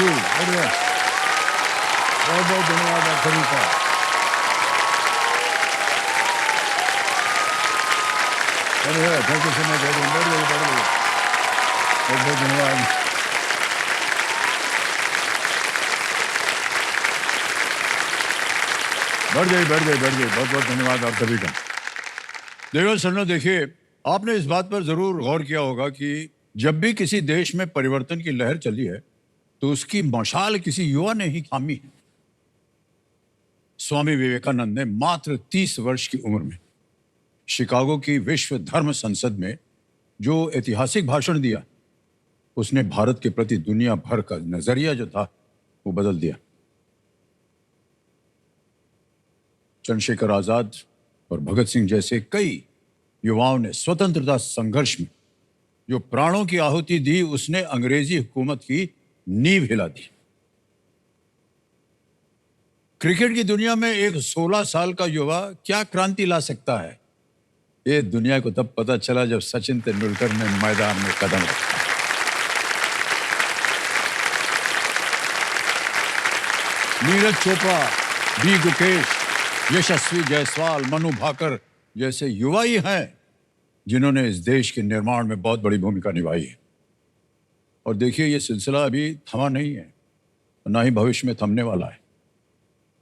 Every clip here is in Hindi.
यू, बढ़िया, बहुत बहुत धन्यवाद आप सभी का। बढ़िया, थैंक यू सो मच, बहुत बहुत धन्यवाद। बढ़ जाइए, बहुत बहुत धन्यवाद आप सभी का। देखो सुनो, देखिए, आपने इस बात पर जरूर गौर किया होगा कि जब भी किसी देश में परिवर्तन की लहर चली है तो उसकी मशाल किसी युवा ने ही थामी है। स्वामी विवेकानंद ने मात्र 30 वर्ष की उम्र में शिकागो की विश्व धर्म संसद में जो ऐतिहासिक भाषण दिया, उसने भारत के प्रति दुनिया भर का नजरिया जो था वो बदल दिया। चंद्रशेखर आजाद और भगत सिंह जैसे कई युवाओं ने स्वतंत्रता संघर्ष में जो प्राणों की आहुति दी, उसने अंग्रेजी हुकूमत की नींव हिला दी। क्रिकेट की दुनिया में एक 16 साल का युवा क्या क्रांति ला सकता है, ये दुनिया को तब पता चला जब सचिन तेंदुलकर ने मैदान में कदम रखा। नीरज चोपड़ा, बी गुकेश, यशस्वी जायसवाल, मनु भाकर जैसे युवा ही हैं जिन्होंने इस देश के निर्माण में बहुत बड़ी भूमिका निभाई है। और देखिए, ये सिलसिला अभी थमा नहीं है, ना ही भविष्य में थमने वाला है।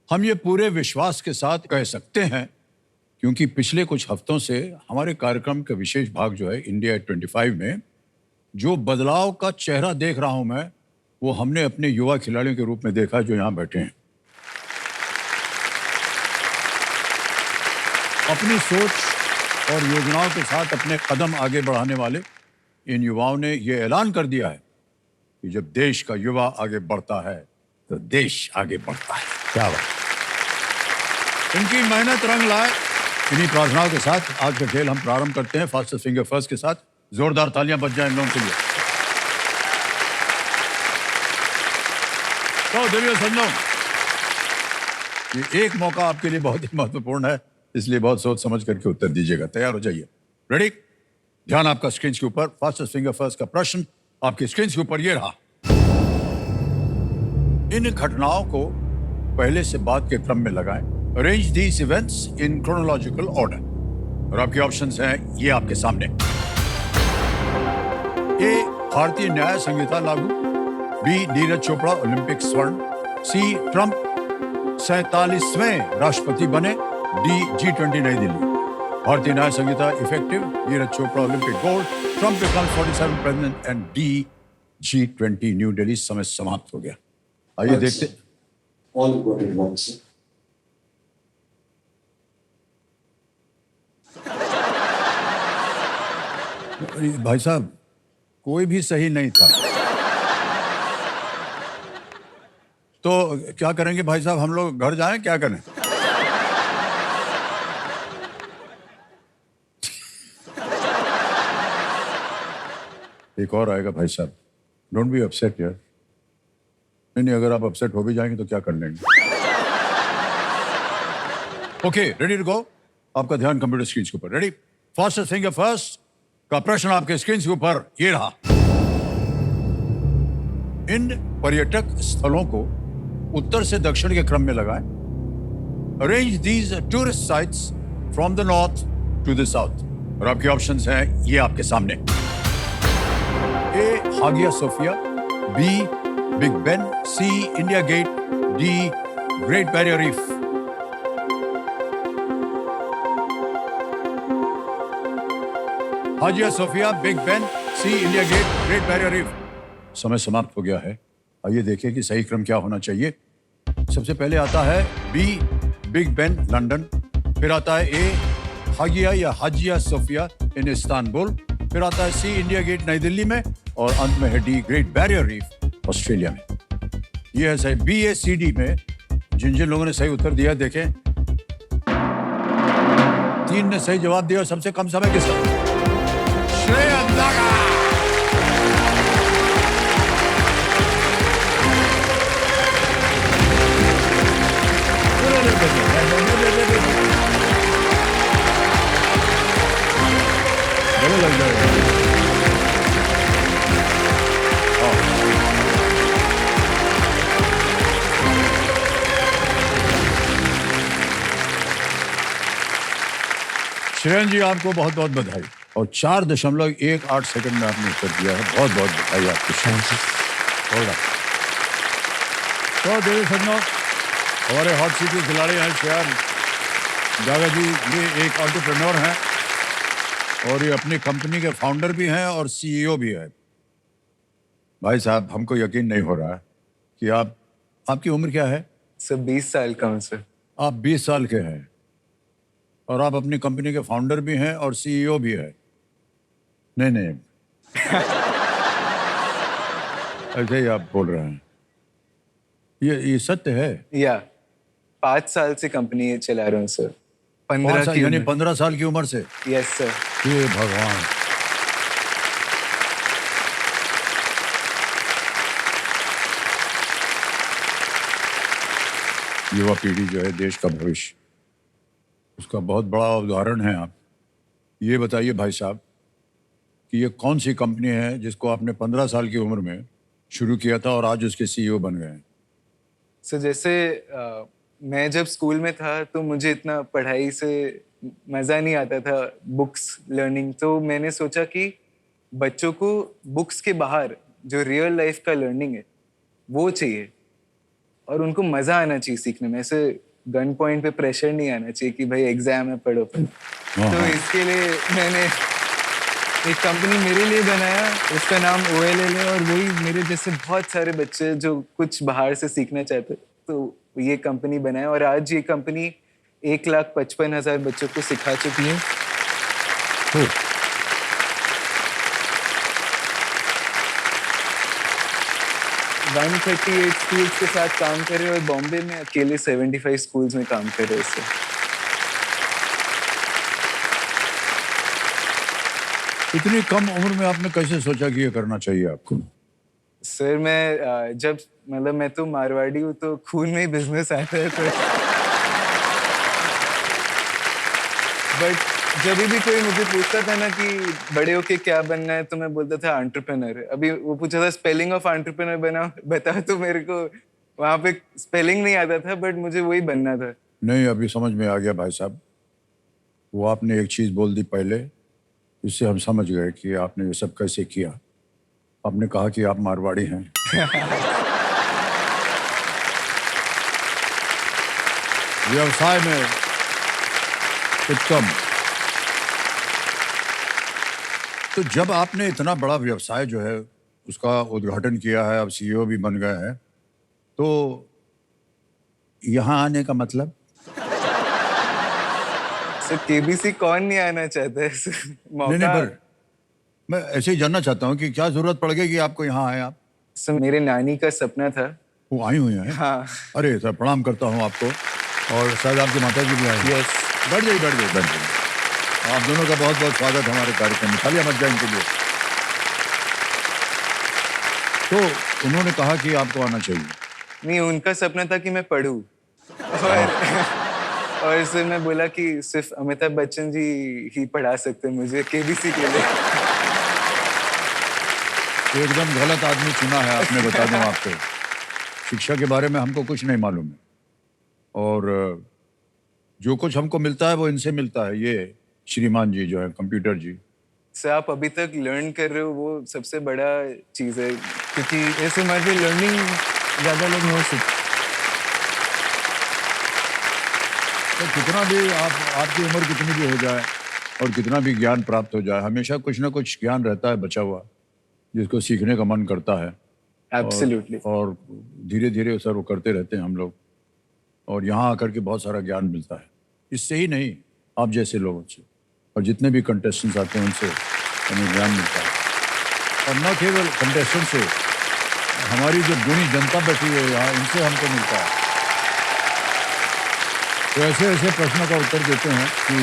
हम ये पूरे विश्वास के साथ कह सकते हैं क्योंकि पिछले कुछ हफ्तों से हमारे कार्यक्रम का विशेष भाग जो है इंडिया 25 में जो बदलाव का चेहरा देख रहा हूं मैं, वो हमने अपने युवा खिलाड़ियों के रूप में देखा जो यहां बैठे हैं। अपनी सोच और योजनाओं के साथ अपने कदम आगे बढ़ाने वाले इन युवाओं ने ये ऐलान कर दिया है कि जब देश का युवा आगे बढ़ता है तो देश आगे बढ़ता है। क्या बात। इनकी मेहनत रंग लाए। इन्हीं प्रार्थनाओं के साथ आज का खेल हम प्रारंभ करते हैं फास्टेस्ट फिंगर फर्स्ट के साथ। जोरदार तालियां बज जाएं इन लोगों के लिए। तो दिव्य संजम, ये एक मौका आपके लिए बहुत ही महत्वपूर्ण है, इसलिए बहुत सोच समझ करके उत्तर दीजिएगा। तैयार हो जाइए। रेडी? ध्यान आपका स्क्रीन के ऊपर। फास्टेस्ट फिंगर फर्स्ट का प्रश्न आपकी स्क्रीन के ऊपर ये रहा। इन घटनाओं को पहले से बाद के क्रम में लगाएं। Arrange these events in chronological order. और आपके ऑप्शंस हैं ये आपके सामने। ए, भारतीय न्याय संहिता लागू। बी, नीरज चोपड़ा ओलंपिक स्वर्ण। सी, ट्रंप 47वें राष्ट्रपति बने। डी, G20 नई Delhi. Bharatiya Nyaya Sanhita effective, Neeraj Chopra Olympic gold, Trump becomes 47 president and D, G20 New Delhi. समय समाप्त हो गया। आइए देखते। All got it wrong, sir. भाई साहब, कोई भी सही नहीं था। तो क्या करेंगे भाई साहब, हम लोग घर जाएं, क्या करें? एक और आएगा भाई साहब। डोंट बी अपसेट यार। नहीं, अगर आप अपसेट हो भी जाएंगे तो क्या कर लेंगे। Okay, ready to go. आपका ध्यान कंप्यूटर स्क्रीन के ऊपर। रेडी? फास्टेस्ट फिंगर फर्स्ट का प्रश्न आपके स्क्रीन के ऊपर ये रहा। इन पर्यटक स्थलों को उत्तर से दक्षिण के क्रम में लगाएं। Arrange these tourist sites from the north to the south. और आपके ऑप्शंस हैं ये आपके सामने। A, Hagia Sophia. B, Big Ben. C, India Gate. D, Great Barrier Reef. Hagia Sophia, Big Ben, C, India Gate, Great Barrier Reef. समय समाप्त हो गया है। आइए देखें कि सही क्रम क्या होना चाहिए। सबसे पहले आता है बी, बिग बेन लंदन। फिर आता है ए, हागिया या हाजिया सोफिया इन इस्तांबुल। फिर आता है सी, इंडिया गेट नई दिल्ली में। और अंत में है D, Great Barrier reef Australia में। यह है सही। बी, ए, सी, डी में जिन जिन लोगों ने सही उत्तर दिया देखें। 3 ने सही जवाब दिया और सबसे कम समय किसका? श्रेय अंदागा। लग जाएगा। श्रेयन जी आपको बहुत बहुत बधाई और 4.18 सेकंड में आपने उत्तर दिया है। बहुत बहुत बधाई आपको श्रेयन जी। Hold on. तो देवी सज्जनों, हमारे हॉट सीट के खिलाड़ी हैं श्रेयन जागा जी। ये एक एंटरप्रेन्योर हैं और ये अपनी कंपनी के फाउंडर भी हैं और सीईओ भी है। भाई साहब, हमको यकीन नहीं हो रहा है कि आपकी उम्र क्या है? सर 20 साल का हूँ सर। आप 20 साल के हैं और आप अपनी कंपनी के फाउंडर भी हैं और सीईओ भी है। नहीं नहीं ऐसे ही आप बोल रहे हैं। ये सत्य है? या 5 साल से कंपनी चला रहा हूँ सर। 15 की यानी उम्र। 15 साल की उम्र से? Yes sir. ये भगवान। युवा पीढ़ी जो है देश का भविष्य, उसका बहुत बड़ा उदाहरण है आप। ये बताइए भाई साहब कि ये कौन सी कंपनी है जिसको आपने 15 साल की उम्र में शुरू किया था और आज उसके सीईओ बन गए हैं? सर जैसे मैं जब स्कूल में था तो मुझे इतना पढ़ाई से मज़ा नहीं आता था, बुक्स लर्निंग। तो मैंने सोचा कि बच्चों को बुक्स के बाहर जो रियल लाइफ का लर्निंग है वो चाहिए और उनको मज़ा आना चाहिए सीखने में। ऐसे गन पॉइंट पे प्रेशर नहीं आना चाहिए कि भाई एग्जाम है पढ़ो। तो इसके लिए मैंने एक कंपनी मेरे लिए बनाया, उसका नाम OLL है और वही मेरे जैसे बहुत सारे बच्चे जो कुछ बाहर से सीखना चाहते तो ये कंपनी बनाया और आज ये कंपनी 1,55,000 बच्चों को सिखा चुकी है। 138 स्कूल्स के साथ काम कर रहे हैं और बॉम्बे में अकेले 75 स्कूल्स में काम कर रहे हैं सर। इतनी कम उम्र में आपने कैसे सोचा कि ये करना चाहिए आपको? सर मैं जब मतलब मैं तो मारवाड़ी हूँ तो खून में ही बिजनेस आता है तो बट जब भी कोई मुझे पूछता था ना कि बड़े होके क्या बनना है तो मैं बोलता था एंटरप्रेन्योर। अभी वो पूछा था स्पेलिंग ऑफ एंटरप्रेन्योर बता तो मेरे को वहाँ पे स्पेलिंग नहीं आता था बट मुझे वही बनना था। नहीं, अभी समझ में आ गया भाई साहब। वो आपने एक चीज़ बोल दी पहले, इससे हम समझ गए कि आपने ये सब कैसे किया। आपने कहा कि आप मारवाड़ी हैं। व्यवसाय में उत्तम। तो जब आपने इतना बड़ा व्यवसाय जो है उसका उद्घाटन किया है, अब सीईओ भी बन गए हैं, तो यहाँ आने का मतलब? सर KBC कौन नहीं आना चाहता है सर? नहीं नहीं, पर मैं ऐसे ही जानना चाहता हूँ कि क्या जरूरत पड़ गई कि आपको यहाँ आए आप? सर मेरे नानी का सपना था। वो आई हुई हैं? हाँ। अरे सर, प्रणाम करता हूँ आपको। और शायद आपकी माता जी भी आई हैं। यस। बैठ जाइए बैठ जाइए बैठ जाइए। आप दोनों का बहुत बहुत स्वागत हमारे कार्यक्रम में। खाली मत जाए के लिए। तो उन्होंने कहा कि आपको आना चाहिए। नहीं, उनका सपना था कि मैं पढूं और सर मैं बोला कि सिर्फ अमिताभ बच्चन जी ही पढ़ा सकते हैं मुझे KBC के लिए। एकदम गलत आदमी चुना है आपने, बता दूं आपको। शिक्षा के बारे में हमको कुछ नहीं मालूम है और जो कुछ हमको मिलता है वो इनसे मिलता है। ये श्रीमान जी जो है कंप्यूटर जी। सर आप अभी तक लर्न कर रहे हो वो सबसे बड़ा चीज़ है, क्योंकि ऐसे हमारे लर्निंग ज़्यादा लोग हो सकते। तो कितना भी आपकी उम्र कितनी भी हो जाए और कितना भी ज्ञान प्राप्त हो जाए, हमेशा कुछ ना कुछ ज्ञान रहता है बचा हुआ जिसको सीखने का मन करता है। एब्सोल्युटली। और धीरे धीरे सर वो करते रहते हैं हम लोग और यहाँ आकर के बहुत सारा ज्ञान मिलता है। इससे ही नहीं, आप जैसे लोगों से और जितने भी कंटेस्टेंट्स आते हैं उनसे हमें ज्ञान मिलता है। और न केवल कंटेस्टेंट से, हमारी जो गुणी जनता बैठी हुई है यहाँ, इनसे हमको मिलता है। तो ऐसे ऐसे प्रश्नों का उत्तर देते हैं कि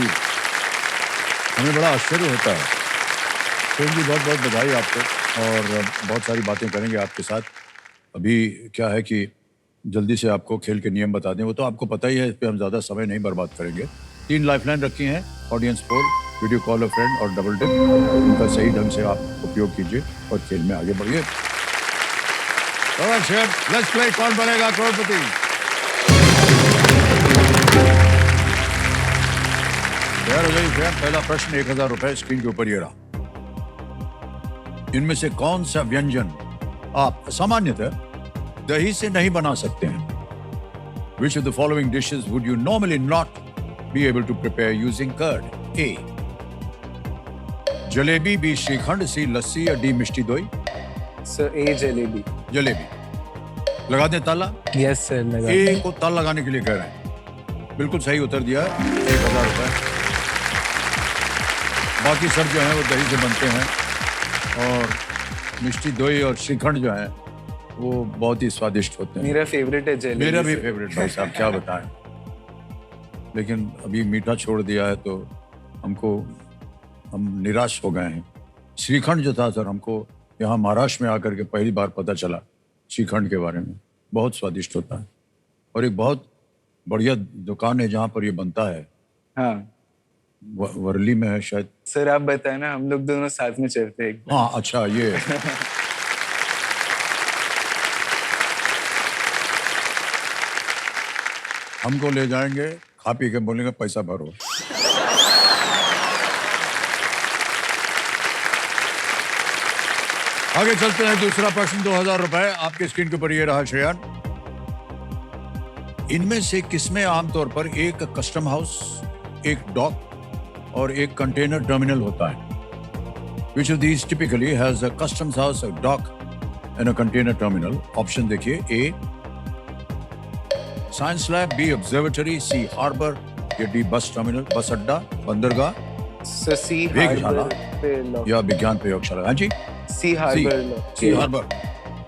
हमें बड़ा आश्चर्य होता है। तो जी बहुत बहुत बधाई आपको और बहुत सारी बातें करेंगे आपके साथ। अभी क्या है कि जल्दी से आपको खेल के नियम बता दें, वो तो आपको पता ही है, इस पर हम ज़्यादा समय नहीं बर्बाद करेंगे। 3 लाइफलाइन रखी हैं, ऑडियंस पोल, वीडियो कॉल अ फ्रेंड और डबल टिप। उनका सही ढंग से आप उपयोग कीजिए और खेल में आगे बढ़िए। लेट्स प्ले कौन बनेगा करोड़पति। तैयार हो जाइए फ्रेंड। पहला प्रश्न 1000 रुपए स्क्रीन के ऊपर ये रहा। इनमें से कौन सा व्यंजन आप सामान्यतः दही से नहीं बना सकते हैं? Which of the following dishes would you normally not be able to prepare using curd? A. Jalebi, B. Shrikhand, C. लस्सी या D. मिष्टी दोई? सर ए जलेबी। जलेबी। लगा दें ताला? यस सर लगा। ए को ताला लगाने के लिए कह रहे हैं। बिल्कुल सही उत्तर दिया, 1000 रुपए। बाकी सब जो है वो दही से बनते हैं और मिष्टी दोई और श्रीखंड जो है वो बहुत ही स्वादिष्ट होते हैं। मेरा फेवरेट है जलेबी। मेरा भी फेवरेट भाई साहब, क्या बताएं। लेकिन अभी मीठा छोड़ दिया है तो हम निराश हो गए हैं। श्रीखंड जो था सर, हमको यहाँ महाराष्ट्र में आकर के पहली बार पता चला श्रीखंड के बारे में। बहुत स्वादिष्ट होता है और एक बहुत बढ़िया दुकान है जहाँ पर ये बनता है। हाँ वर्ली में है शायद। सर आप बताए ना, हम लोग दोनों साथ में चलते हैं। हाँ अच्छा, ये हमको ले जाएंगे, खा पी के बोलेंगे पैसा भरो। आगे चलते हैं। दूसरा प्रश्न 2000 रुपए आपके स्क्रीन के ऊपर ये रहा श्रेयान। इनमें से किसमें आमतौर पर एक कस्टम हाउस, एक डॉक और एक कंटेनर टर्मिनल होता है? Which of these typically has a customs house, a dock and a container terminal? Option देखिए। A. Science lab, B. Observatory, C. Harbour या D. बस टर्मिनल, बस अड्डा, बंदरगाह सर सी वेधशाला हार्बर पे लॉक। या विज्ञान प्रयोगशाला? हाँ जी, C harbour lock. C harbour.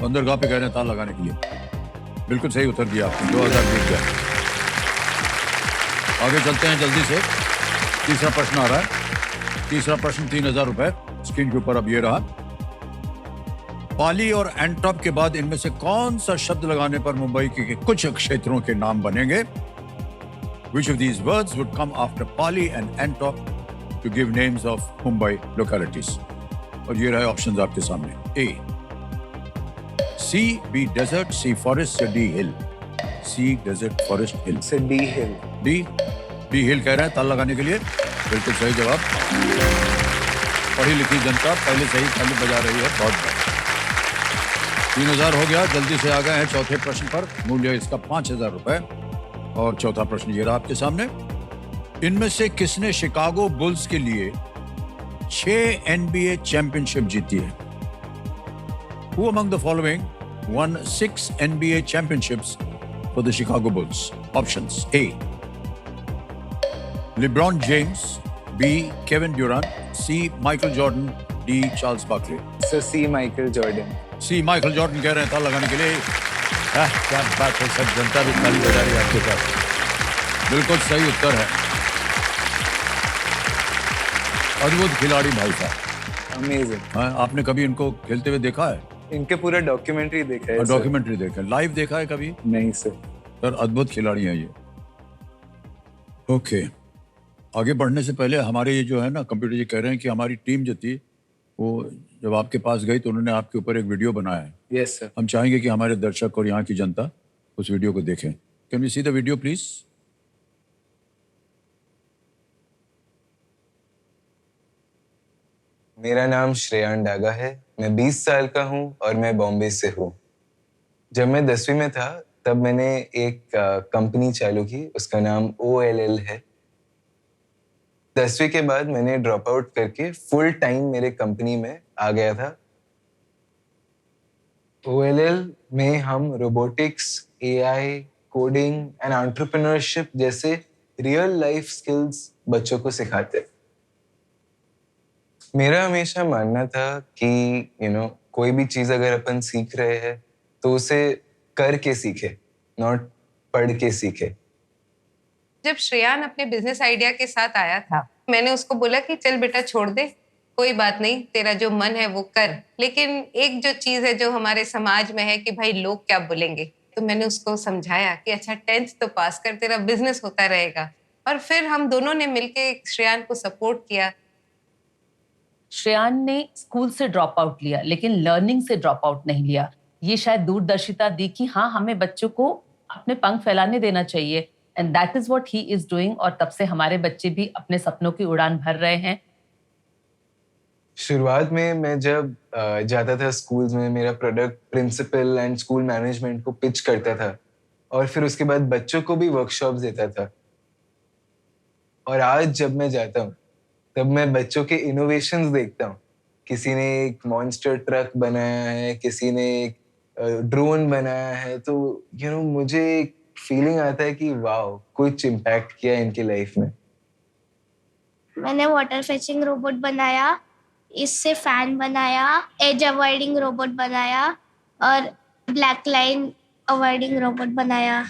बंदरगाह पे कह रहे हैं ताला लगाने के लिए। बिल्कुल सही उत्तर दिया आपने, 2000 जीत गए। आगे चलते हैं जल्दी से। तीसरा प्रश्न आ रहा है। तीसरा प्रश्न 3000 रुपए स्क्रीन के ऊपर अब ये रहा। पाली और एंटॉप के बाद इनमें से कौन सा शब्द लगाने पर मुंबई के कुछ क्षेत्रों के नाम बनेंगे? Which of these words would come after Pali and Antop to give names of Mumbai localities? और ये रहे ऑप्शंस आपके सामने। A. C. B. Desert, C. Forest या D. Hill? C. Desert, Forest, Hill. Sir D हिल। D. D. Hill कह रहे हैं ताला लगाने के लिए। बिल्कुल सही जवाब। पढ़ी लिखी जनता पहले सही ताली बजा रही है। बहुत बहुत 3000 हो गया। जल्दी से आ गए हैं चौथे प्रश्न पर। मूल्य इसका 5000 रुपए। और चौथा प्रश्न ये रहा आपके सामने। इनमें से किसने शिकागो बुल्स के लिए 6 NBA चैंपियनशिप जीती है? Who among the following won 6 NBA championships for the Chicago Bulls? Options: A. LeBron James, B. Kevin Durant, C. Michael Jordan, D. Charles Barkley. Sir C Michael Jordan. C Michael Jordan कह रहे हैं ताला लगाने के लिए। क्या बात है, सब जनता भी ताली बजा रही है आपके साथ। बिल्कुल सही उत्तर है। अद्भुत खिलाड़ी भाई साहब। अमेजिंग। हाँ, आपने कभी इनको खेलते हुए देखा है? इनके पूरा डॉक्यूमेंट्री देखा है सर। डॉक्यूमेंट्री देखा है? लाइव देखा है कभी? नहीं सर। सर अद्भुत खिलाड़ी हैं ये। ओके, आगे बढ़ने से पहले हमारे ये जो है ना कंप्यूटर जी कह रहे हैं कि हमारी टीम जो थी वो जब आपके पास गई तो उन्होंने आपके ऊपर एक वीडियो बनाया है। Yes sir. हम चाहेंगे कि हमारे दर्शक और यहाँ की जनता उस वीडियो को देखें। Can we see the video please? मेरा नाम श्रेयान डागा है। मैं 20 साल का हूँ और मैं बॉम्बे से हूँ। जब मैं 10वीं में था तब मैंने एक कंपनी चालू की, उसका नाम OLL है। 10वीं के बाद मैंने ड्रॉप आउट करके फुल टाइम मेरे कंपनी में आ गया था। OLL में हम robotics, AI, coding and entrepreneurship जैसे रियल लाइफ स्किल्स बच्चों को सिखाते हैं। मेरा हमेशा मानना था कि कोई भी चीज अगर अपन सीख रहे हैं तो उसे करके सीखे, नॉट पढ़ के सीखे। जब श्रेयान अपने बिजनेस आइडिया के साथ आया था, मैंने उसको बोला कि चल बेटा छोड़ दे, कोई बात नहीं, तेरा जो मन है वो कर। लेकिन एक जो चीज है जो हमारे समाज में है कि भाई लोग क्या बोलेंगे, तो मैंने उसको समझाया कि अच्छा 10th तो पास कर, तेरा बिजनेस होता रहेगा। और फिर हम दोनों ने मिलके श्रेयान को सपोर्ट किया। श्रेयान ने स्कूल से ड्रॉप आउट लिया लेकिन लर्निंग से ड्रॉप आउट नहीं लिया। ये शायद दूरदर्शिता दी कि हाँ, हमें बच्चों को अपने पंख फैलाने देना चाहिए। And that is what he is doing, और तब से हमारे बच्चे भी अपने सपनों की उड़ान भर रहे हैं। शुरुआत में मैं जब जाता था स्कूल्स में, मेरा product principal and school management को पिच करता था, और फिर उसके बाद बच्चों को भी वर्कशॉप्स देता था। और आज जब मैं जाता हूँ तब मैं बच्चों के इनोवेशंस देखता हूँ। किसी ने एक मॉन्स्टर ट्रक बनाया है, किसी ने एक ड्रोन बनाया है, तो मुझे एक फीलिंग आता है कि वाओ, कुछ इम्पैक्ट किया इनकी लाइफ में। मैंने वाटर फेचिंग रोबोट बनाया, इससे फैन बनाया, एज अवॉइडिंग रोबोट बनाया और ब्लैक लाइन अवॉइडिंग रोबोट बनाया।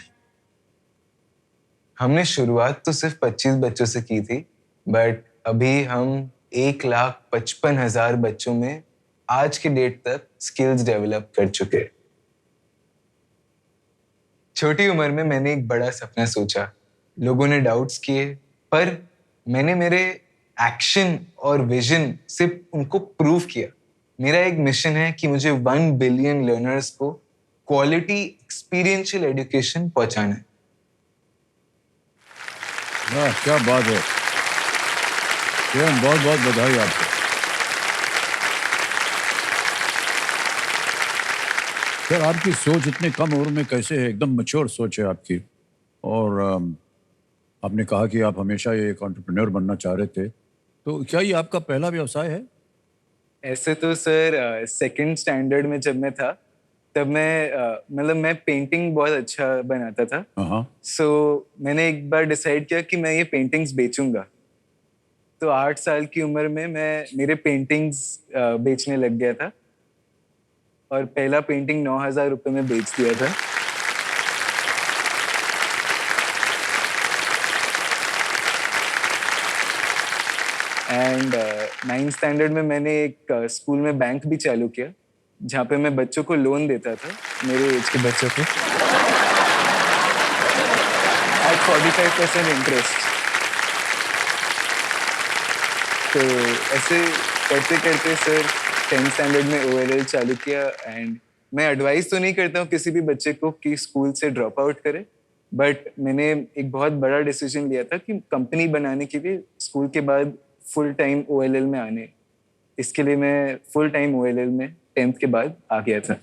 हमने शुरुआत तो सिर्फ 25 बच्चों से की थी, बट अभी हम 1,55,000 बच्चों में आज के डेट तक स्किल्स डेवलप कर चुके हैं। छोटी उम्र में मैंने एक बड़ा सपना सोचा, लोगों ने डाउट्स किए, पर मैंने मेरे एक्शन और विजन से उनको प्रूव किया। मेरा एक मिशन है कि मुझे 1 बिलियन लर्नर्स को क्वालिटी एक्सपीरियंशियल एजुकेशन पहुंचाना है। वाह, क्या बात है। बहुत बहुत बधाई आपको। सर, आपकी सोच इतने कम उम्र में कैसे है? एकदम मैच्योर सोच है आपकी। और आपने कहा कि आप हमेशा ये एक एंटरप्रेन्योर बनना चाह रहे थे, तो क्या ये आपका पहला व्यवसाय है? ऐसे तो सर सेकंड स्टैंडर्ड में जब मैं था तब मैं पेंटिंग बहुत अच्छा बनाता था। हाँ। सो मैंने एक बार डिसाइड किया कि मैं ये पेंटिंग्स बेचूंगा। तो 8 साल की उम्र में मैं मेरे पेंटिंग्स बेचने लग गया था, और पहला पेंटिंग 9,000 रुपये में बेच दिया था। एंड 9th स्टैंडर्ड में मैंने एक स्कूल में बैंक भी चालू किया, जहाँ पे मैं बच्चों को लोन देता था, मेरे एज के बच्चों को, एट 45% इंटरेस्ट। तो ऐसे करते करते सर 10th स्टैंडर्ड में OLL चालू किया। एंड मैं एडवाइस तो नहीं करता हूँ किसी भी बच्चे को कि स्कूल से ड्रॉप आउट करे, बट मैंने एक बहुत बड़ा डिसीजन लिया था कि कंपनी बनाने के लिए स्कूल के बाद फुल टाइम OLL में आने। इसके लिए मैं फुल टाइम OLL में 10th के बाद आ गया था।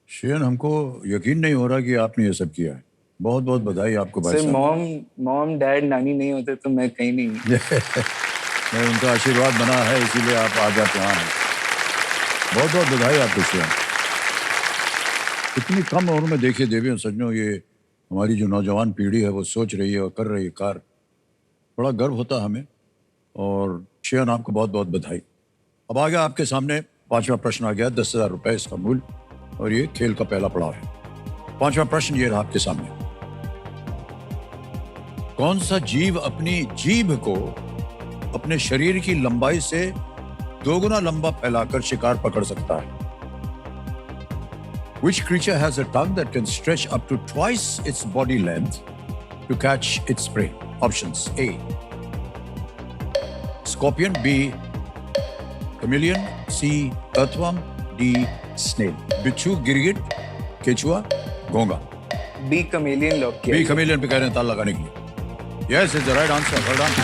शेन, हमको यकीन नहीं हो रहा कि आपने ये सब किया है। बहुत बहुत बधाई आपको भाई सर, साहब। मॉम डैड नानी नहीं होते तो मैं कहीं नहीं। मैं उनका आशीर्वाद बना है, इसीलिए आप आज आप यहाँ हैं। बहुत बहुत बधाई आपको शेन। इतनी कम उम्र में देखिए देवी और सज्जनों, ये हमारी जो नौजवान पीढ़ी है वो सोच रही है और कर रही है कार्य। बड़ा गर्व होता है हमें। और शेन, आपको बहुत बहुत बधाई। अब आ गया आपके सामने 5वां प्रश्न आ गया, 10,000 रुपये इसका मूल्य, और ये खेल का पहला पड़ाव है। 5वां प्रश्न ये रहा आपके सामने। कौन सा जीव अपनी जीभ को अपने शरीर की लंबाई से 2 गुना लंबा फैलाकर शिकार पकड़ सकता है? Which creature has a tongue that can stretch up to twice its body length to catch its prey? Options: A, scorpion; B, chameleon; C, earthworm; D, snail. बिच्छू, गिरगिट, केचुआ, घोंगा। बी कमेलियन लॉक किया। बी chameleon पे कह रहे हैं ताल लगाने के लिए। Yes, is the right answer. Well done.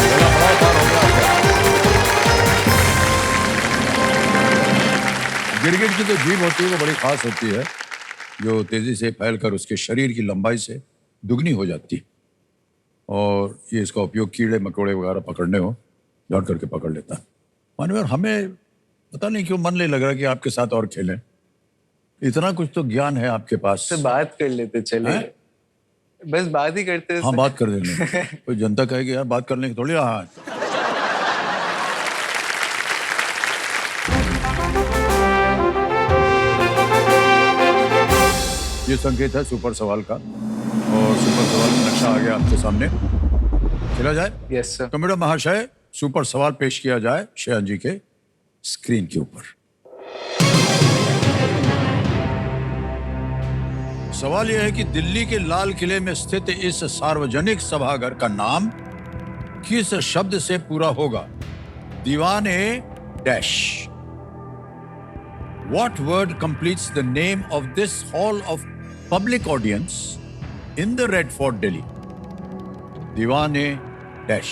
पहला पड़ाव पार हो गया आपका। गिरगिट की जो जीभ होती है वो बड़ी खास होती है, जो तेजी से फैलकर उसके शरीर की लंबाई से दुगनी हो जाती है, और ये इसका उपयोग कीड़े मकोड़े वगैरह पकड़ने हो दौड़ करके पकड़ लेता है। मानवीय, हमें पता नहीं क्यों मन नहीं लग रहा कि आपके साथ और खेलें। इतना कुछ तो ज्ञान है आपके पास। से बात कर लेते चले। हैं? बस बात ही करते हैं। हाँ, बात कर लेंगे। कोई जनता कहेगी यार बात करने की थोड़ी। हाँ, ये संकेत है सुपर सवाल का, और सुपर सवाल का नक्शा आ गया आपके सामने। चला जाए? Yes sir. कंप्यूटर महाशय, सुपर सवाल पेश किया जाए शेयन जी के स्क्रीन के ऊपर। सवाल यह है कि दिल्ली के लाल किले में स्थित इस सार्वजनिक सभागार का नाम किस शब्द से पूरा होगा? दीवाने dash. What word completes the name of this hall of Public audience in the Red Fort, Delhi. दीवाने डैश.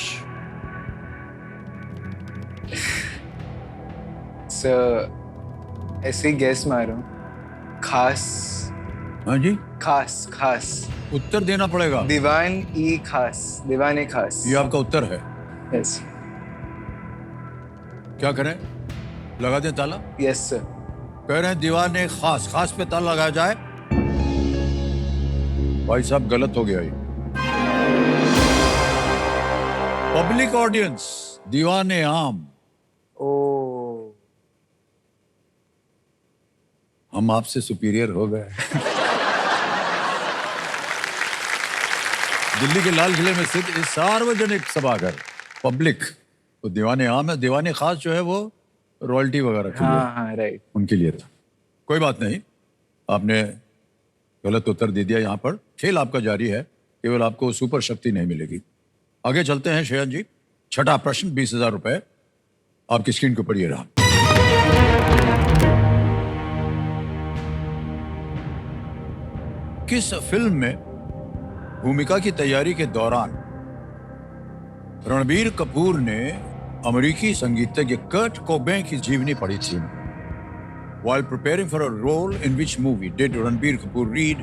सर ऐसे गैस मारो. खास. हाँ जी, खास खास. उत्तर देना पड़ेगा. दीवान ई खास. दीवाने खास. ये आपका उत्तर है. यस. क्या करें? लगा दें ताला? Yes sir. कह रहे हैं दीवाने खास. खास पे ताला लगाया जाए. भाई साहब गलत हो गया ये. पब्लिक ऑडियंस दीवाने आम. ओ. हम आपसे सुपीरियर हो गए. दिल्ली के लाल किले में स्थित इस सार्वजनिक सभागार पब्लिक तो दीवाने आम है. दीवाने खास जो है वो रॉयल्टी वगैरह के लिए, हाँ हाँ राइट. उनके लिए था. कोई बात नहीं, आपने गलत उत्तर दे दिया. यहाँ पर खेल आपका जारी है, केवल आपको सुपर शक्ति नहीं मिलेगी. आगे चलते हैं श्रेयन जी. छठा प्रश्न, 20,000 रुपए आपकी स्क्रीन के ऊपर ये रहा. किस फिल्म में भूमिका की तैयारी के दौरान रणबीर कपूर ने अमेरिकी संगीतज्ञ कर्ट कोबेन की जीवनी पढ़ी थी? While preparing for a role in which movie did Ranbir Kapoor read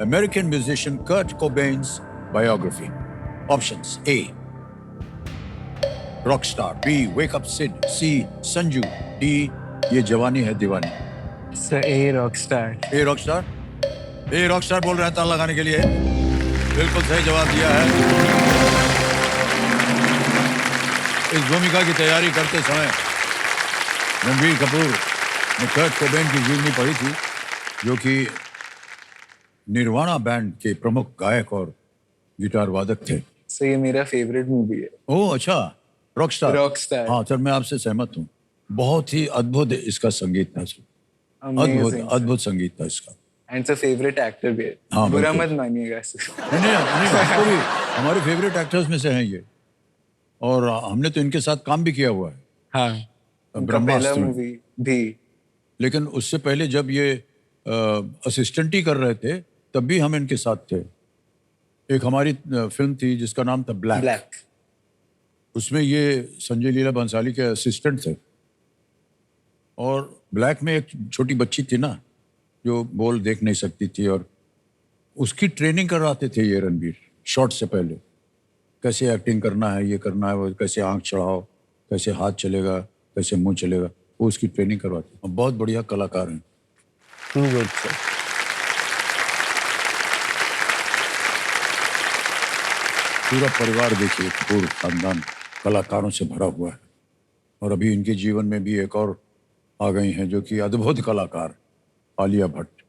American musician Kurt Cobain's biography? Options: A. Rockstar. B. Wake Up Sid. C. Sanju. D. Yeh Jawaani Hai Deewani. Sir A rock star. A rockstar. A rockstar बोल रहे हैं ताला लगाने के लिए. बिल्कुल सही जवाब दिया है. इस भूमिका की तैयारी करते समय रणबीर कपूर ने कर्ट कोबेन की जीवनी पढ़ी थी, जो कि निर्वाणा बैंड के प्रमुख गायक और गिटार वादक थे. सर ये मेरा फेवरेट मूवी है. ओह अच्छा, रॉकस्टार. रॉकस्टार. हाँ सर, मैं आपसे सहमत हूँ. बहुत ही अद्भुत इसका संगीत था सर. अद्भुत अद्भुत संगीत था इसका. एंड सर फेवरेट एक्टर भी है. हाँ, बुरा बिल्कुल. मत मानिएगा सर. नहीं नहीं नहीं, हमको भी हमारे फेवरेट एक्टर्स में से हैं ये. और हमने तो इनके साथ काम भी किया हुआ है. हाँ. उनका पहला ब्रह्मास्त्र में. मूवी भी. लेकिन उससे पहले जब ये असिस्टेंट ही कर रहे थे, तब भी हम इनके साथ थे. एक हमारी फिल्म थी जिसका नाम था ब्लैक. ब्लैक. उसमें ये संजय लीला भंसाली के असिस्टेंट थे. और ब्लैक में एक छोटी बच्ची थी ना, जो बोल देख नहीं सकती थी, और उसकी ट्रेनिंग करवाते थे ये रणबीर शॉट से पहले. कैसे एक्टिंग करना है, ये करना है, वो कैसे आंख चढ़ाओ, कैसे हाथ चलेगा, कैसे मुंह चलेगा, वो उसकी ट्रेनिंग करवाते. बहुत बढ़िया कलाकार हैं. Too good sir. पूरा परिवार देखिए, कपूर खानदान कलाकारों से भरा हुआ है. और अभी इनके जीवन में भी एक और आ गई हैं जो कि अद्भुत कलाकार, आलिया भट्ट.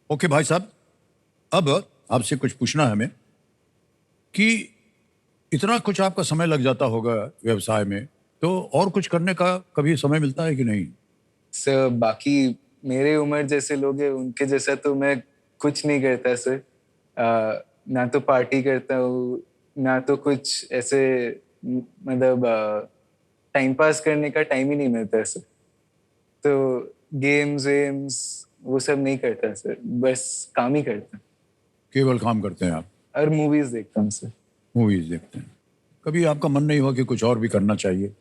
ओके भाई साहब, अब आपसे कुछ पूछना है हमें कि इतना कुछ आपका समय लग जाता होगा व्यवसाय में, तो और कुछ करने का कभी समय मिलता है कि नहीं? सर बाकी मेरे उम्र जैसे लोग हैं, उनके जैसा तो मैं कुछ नहीं करता सर. ना तो पार्टी करता हूँ, ना तो कुछ ऐसे मतलब टाइम पास करने का टाइम ही नहीं मिलता सर. तो गेम्स वेम्स वो सब नहीं करता सर, बस काम ही करता. केवल काम करते हैं आप? और मूवीज देखता हूँ सर. मूवीज देखते हैं. कभी आपका मन नहीं हुआ कि कुछ और भी करना चाहिए?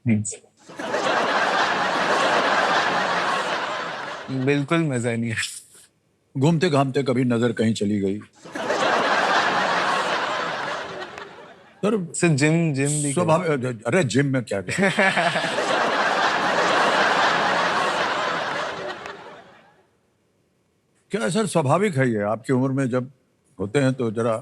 नहीं सर. बिल्कुल मजा नहीं आया. घूमते घामते कभी नजर कहीं चली गई? सर सर जिम जिम भी स्वभाव. अरे जिम में क्या क्या सर, स्वाभाविक है ये. आपकी उम्र में जब होते हैं तो जरा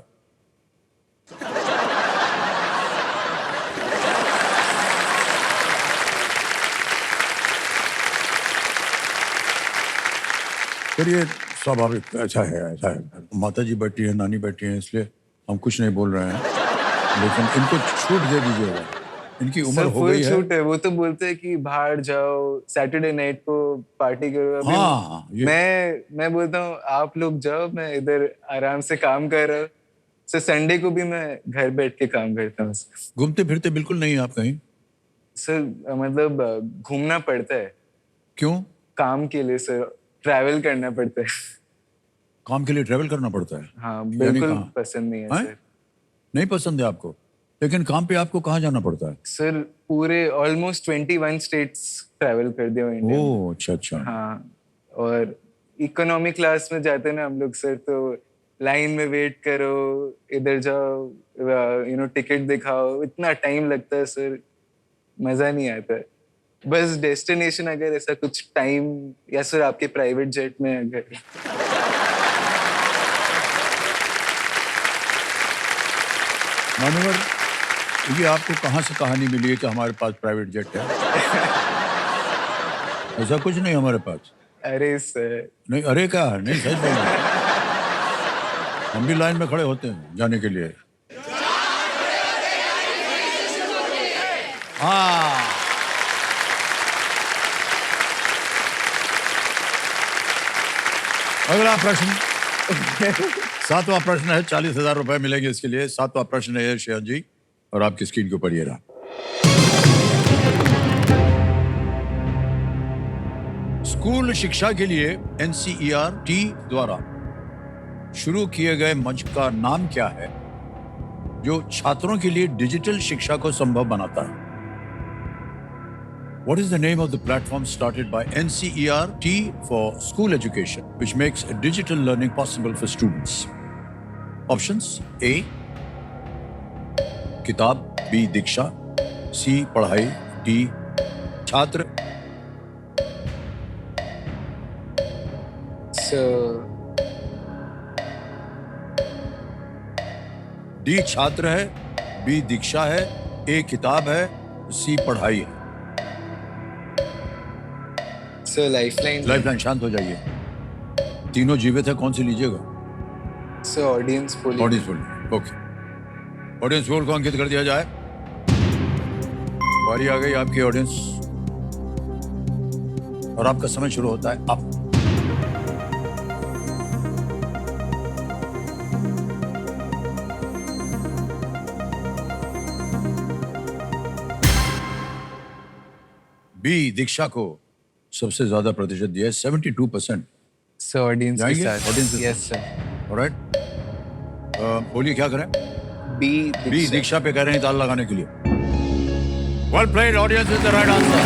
फिर ये स्वाभाविक. ऐसा है, ऐसा है. माता जी बैठी है, नानी बैठी है, इसलिए हम कुछ नहीं बोल रहे हैं. लेकिन इनको छूट दे दीजिएगा, इनकी उम्र सर हो फुल गई है. छूट है. वो तो बोलते हैं कि बाहर जाओ, सैटरडे नाइट को पार्टी करो. अभी हाँ, ये- मैं बोलता हूँ आप लोग जाओ, मैं इधर आराम से काम कर रहा हूँ. सर संडे को भी मैं घर बैठ के काम करता हूँ. घूमते फिरते बिल्कुल नहीं आप कहीं? सर मतलब घूमना पड़ता है क्यों? काम के लिए सर. ट्रैवल करना पड़ता है. काम के लिए ट्रेवल करना पड़ता है? हाँ यानी बिल्कुल कहाँ? पसंद नहीं है हैं? सर। नहीं पसंद है आपको, लेकिन काम पे आपको कहाँ जाना पड़ता है? सर पूरे ऑलमोस्ट 21 स्टेट्स ट्रैवल कर दिया हूँ इंडिया में। ओह अच्छा अच्छा। हाँ, और इकोनॉमी क्लास में जाते हैं ना हम लोग सर, तो लाइन में वेट करो, इधर जाओ, टिकट दिखाओ, इतना टाइम लगता है सर, मजा नहीं आता है। बस डेस्टिनेशन अगर ऐसा कुछ टाइम, या सर आपके प्राइवेट जेट में अगर मानवर, ये आपको कहाँ से कहानी मिली है कि हमारे पास प्राइवेट जेट है? ऐसा कुछ नहीं हमारे पास। अरे सर नहीं अरे क्या, नहीं सच बोल रहा हूं। हम भी लाइन में खड़े होते हैं जाने के लिए। हाँ, अगला प्रश्न 7वां प्रश्न है, 40,000 रुपए मिलेंगे इसके लिए। 7वां प्रश्न है श्रेयन जी, और आपकी स्क्रीन के ऊपर ये रहा। स्कूल शिक्षा के लिए एनसीईआरटी द्वारा शुरू किए गए मंच का नाम क्या है जो छात्रों के लिए डिजिटल शिक्षा को संभव बनाता है? What is the name of the platform started by NCERT for school education, which makes digital learning possible for students? Options: A. किताब, B. दीक्षा, C. पढ़ाई, D. छात्र। D. छात्र है, B. दीक्षा है, A. किताब है, C. पढ़ाई है। Sir lifeline. लाइफलाइन, शांत हो जाइए। तीनों जीवित है, कौन सी लीजिएगा? Sir audience poll. Audience poll, okay. Audience poll को अंकित कर दिया जाए। बारी आ गई आपकी ऑडियंस, और आपका समय शुरू होता है अब। बी दीक्षा को सबसे ज्यादा प्रतिशत दिया है, 72%। सर ऑडियंस के जाएंगे? साथ। Audience के यस सर। ऑलराइट, बोलिए क्या करें? बी दीक्षा पे कह रहे हैं ताल लगाने के लिए। Well played, audience is the right answer.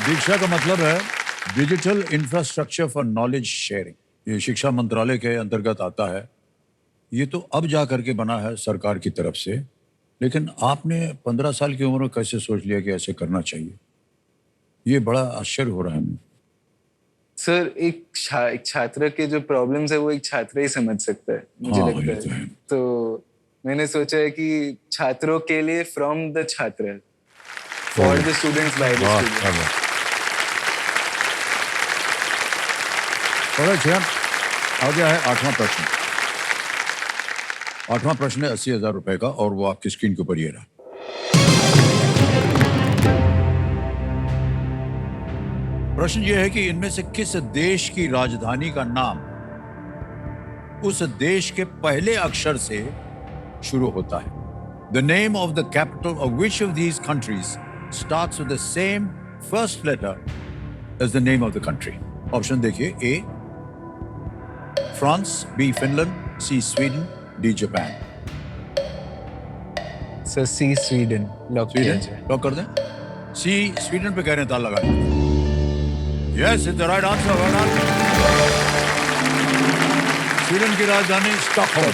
Diksha का मतलब है digital infrastructure for knowledge sharing. ये शिक्षा मंत्रालय के अंतर्गत आता है। ये तो अब जा करके बना है सरकार की तरफ से, लेकिन आपने 15 साल की उम्र में कैसे सोच लिया कि ऐसे करना चाहिए? ये बड़ा आश्चर्य हो रहा है हमें। सर एक छात्र के जो प्रॉब्लम्स है वो एक छात्र ही समझ सकता है, मुझे हाँ, लगता ये तो है। है। तो मैंने सोचा है कि छात्रों के लिए फ्रॉम द छात्र, for the students by the वाह, स्टूडेंट्स। क्या बात। Alright, आ गया है 8वां प्रश्न। 8वां प्रश्न है 80,000 रुपए का, और वो आपकी स्क्रीन के ऊपर ये रहा। प्रश्न ये है कि इनमें से किस देश की राजधानी का नाम उस देश के पहले अक्षर से शुरू होता है? The name of the capital of which of these countries starts with the same first letter as the name of the country? Option देखिए। A. France, B. Finland, C. Sweden, D. Japan. Sir C Sweden lock किया जाए। स्वीडन लॉक कर दें। C. स्वीडन पे कह रहे हैं ताल लगाने। Yes, it's the right answer. Sweden की राजधानी स्टॉकहोम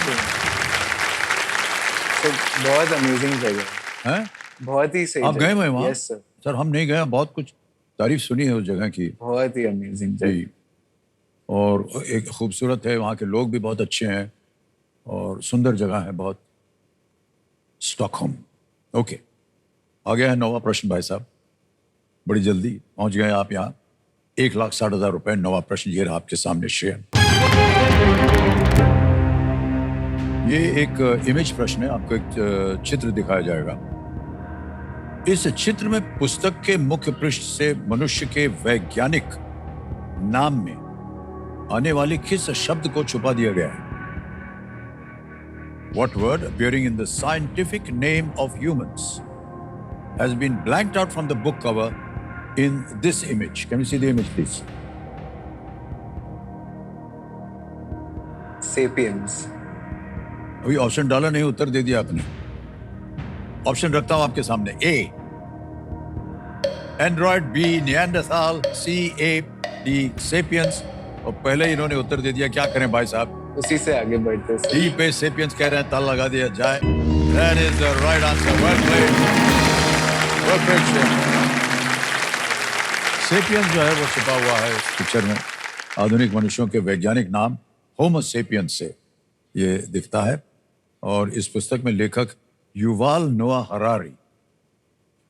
सर बहुत अमेजिंग जगह है। बहुत ही सही। आप गए हुए वहाँ? यस सर, सर हम नहीं गए, बहुत कुछ तारीफ सुनी है उस जगह की। बहुत ही अमेजिंग जी, जगह। और एक खूबसूरत है, वहाँ के लोग भी बहुत अच्छे हैं, और सुंदर जगह है बहुत, स्टॉकहोम। ओके, आ गया है 9वां प्रश्न भाई साहब। बड़ी जल्दी पहुंच गए आप यहाँ। 1,60,000 रुपए। 9वां प्रश्न ये रहा आपके सामने शेयर। ये एक इमेज प्रश्न है, आपको एक चित्र दिखाया जाएगा। इस चित्र में पुस्तक के मुख्य पृष्ठ से मनुष्य के वैज्ञानिक नाम में आने वाले किस शब्द को छुपा दिया गया है? What word appearing in the scientific name of humans has been blanked out from the book cover in this image. Can we see the image, please? Sapiens. अभी ऑप्शन डाला नहीं, उत्तर दे दिया आपने। ऑप्शन रखता हूं आपके सामने। ए एंड्रॉइड, बी निएंडरथाल, सी एप, डी सेपियंस। और पहले इन्होंने उत्तर दे दिया, क्या करें भाई साहब? उसी से आगे बढ़ते सर। डी पे सेपियंस कह रहे हैं, ताला लगा दिया जाए। That is the right answer. Well played. Perfection. Sapiens जो है वो छुपा हुआ है इस पिक्चर में। आधुनिक मनुष्यों के वैज्ञानिक नाम होमो सेपियंस से ये दिखता है। और इस पुस्तक में लेखक युवाल नोआ हरारी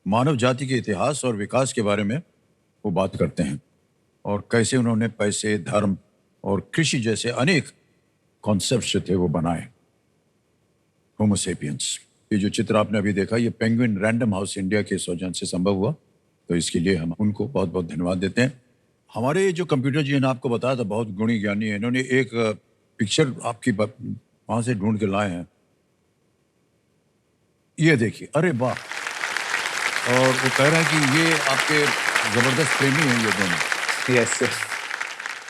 मानव जाति के इतिहास और विकास के बारे में वो बात करते हैं और कैसे उन्होंने पैसे, धर्म और कृषि जैसे अनेक कॉन्सेप्ट जो थे वो बनाए। होमो सेपियंस, ये जो चित्र आपने अभी देखा, ये पेंगुइन रैंडम हाउस इंडिया के सौजन्य से संभव हुआ, तो इसके लिए हम उनको बहुत बहुत धन्यवाद देते हैं। हमारे जो कंप्यूटर जी ने आपको बताया था, बहुत गुणी ज्ञानी है। इन्होंने एक पिक्चर आपकी वहां से ढूंढ के लाए हैं, ये देखिए। अरे वाह! और वो कह रहे हैं कि ये आपके जबरदस्त प्रेमी हैं ये दोनों। Yes sir.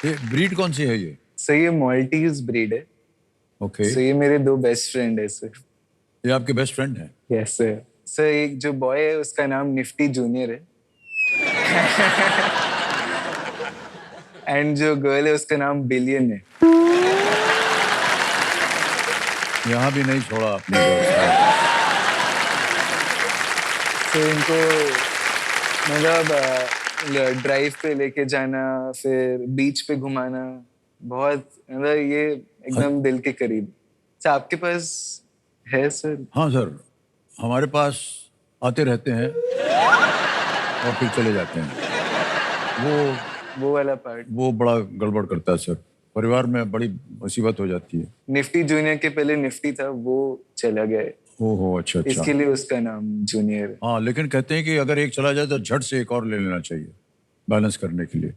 ये ब्रीड कौन सी है ये? सर ये मॉल्टीज ब्रीड है। ओके। सर ये मेरे 2 बेस्ट फ्रेंड है सर। ये आपके बेस्ट फ्रेंड हैं? Yes sir. सर एक जो बॉय है उसका नाम निफ्टी जूनियर है। एंड जो गर्ल है उसका नाम बिलियन है। यहाँ भी नहीं छोड़ा आपने दोस्त। तो इनको मतलब ड्राइव पे लेके जाना, फिर बीच पे घुमाना, बहुत मतलब ये एकदम दिल के करीब। सर आपके पास है सर? हाँ सर, हमारे पास आते रहते हैं और फिर चले जाते हैं। वो वाला पार्ट वो बड़ा गड़बड़ करता है सर, परिवार में बड़ी मुसीबत हो जाती है। निफ्टी जूनियर के पहले निफ्टी था, वो चला गया है। ओहो, अच्छा अच्छा। इसके लिए उसका नाम जूनियर है। हाँ, लेकिन कहते हैं कि अगर एक चला जाए तो झट से एक और ले लेना चाहिए बैलेंस करने के लिए,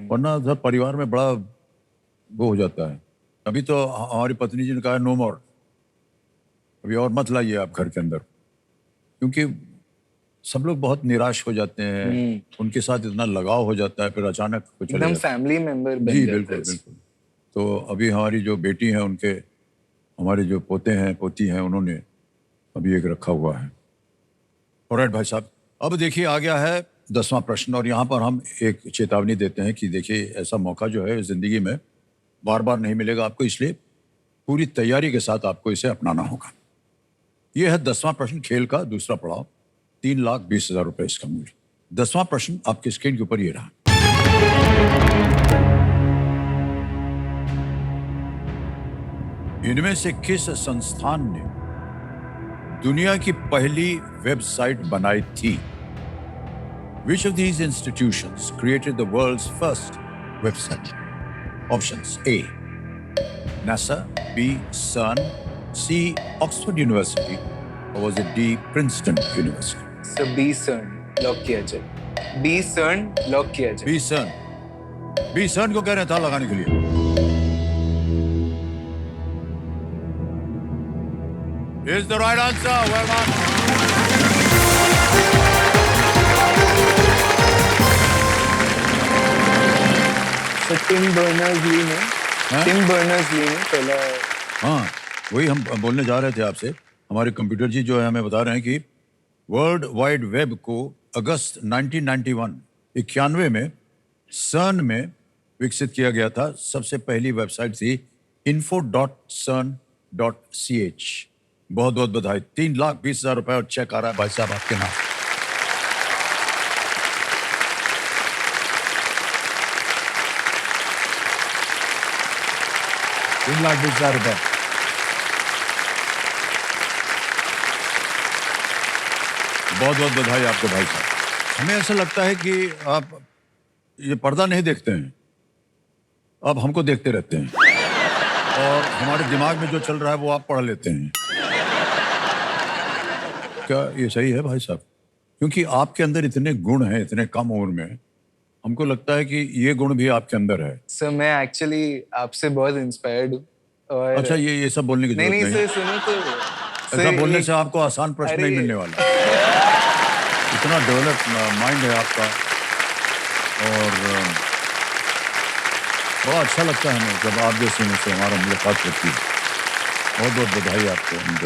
वरना सर परिवार में बड़ा वो हो जाता है। अभी तो हमारी पत्नी जी ने कहा नो मोर, अभी और मत लाइए आप घर के अंदर, क्योंकि सब लोग बहुत निराश हो जाते हैं, उनके साथ इतना लगाव हो जाता है, फिर अचानक कुछ एकदम फैमिली मेंबर बन जी जाता है। बिल्कुल बिल्कुल। तो अभी हमारी जो बेटी है, उनके हमारे जो पोते हैं पोती हैं, उन्होंने अभी एक रखा हुआ है। ऑलराइट भाई साहब, अब देखिए आ गया है 10वां प्रश्न, और यहाँ पर हम एक चेतावनी देते हैं कि देखिए ऐसा मौका जो है जिंदगी में बार बार नहीं मिलेगा आपको, इसलिए पूरी तैयारी के साथ आपको इसे अपनाना होगा। यह है 10वां प्रश्न, खेल का दूसरा पड़ाव, 3,20,000 रुपए इसका मूल्य। 10वां प्रश्न आपके स्क्रीन के ऊपर ये रहा। इनमें से किस संस्थान ने दुनिया की पहली वेबसाइट बनाई थी? Which of these institutions created the world's first website? Options: A, NASA, B, CERN, C, Oxford University, or was it D, Princeton University? Sir B CERN lock किया जाए। बी सर्न लॉक किया जाए। B, CERN। B, CERN को कह रहे हैं था लगाने के लिए। Is the right answer. Well done. Sir Tim Berners Lee ने पहला। हाँ, वही हम बोलने जा रहे थे आपसे। हमारे कंप्यूटर जी जो है हमें बता रहे हैं कि वर्ल्ड वाइड वेब को अगस्त 1991 में सर्न में विकसित किया गया था। सबसे पहली वेबसाइट थी info.cern.ch। बहुत बहुत बधाई। 3,20,000 रुपए और चेक आ रहा है भाई साहब आपके नाम। ₹3,20,000। बहुत बहुत बधाई आपको भाई साहब। हमें ऐसा लगता है कि आप ये पर्दा नहीं देखते हैं, आप हमको देखते रहते हैं और हमारे दिमाग में जो चल रहा है वो आप पढ़ लेते हैं। क्या ये सही है भाई साहब? क्योंकि आपके अंदर इतने गुण हैं इतने कम उम्र में, हमको लगता है कि ये गुण भी आपके अंदर है। सर मैं एक्चुअली आपसे बहुत इंस्पायर्ड हूँ। और अच्छा, ये सब बोलने की जरूरत नहीं नहीं सर है। सुनो तो ऐसा बोलने से आपको आसान प्रश्न नहीं मिलने वाला। इतना डेवलप माइंड है आपका और बड़ा अच्छा लगता है हमें जब आप जैसे से हमारा मुलाकात होती है। बहुत बहुत बधाई आपको। एंड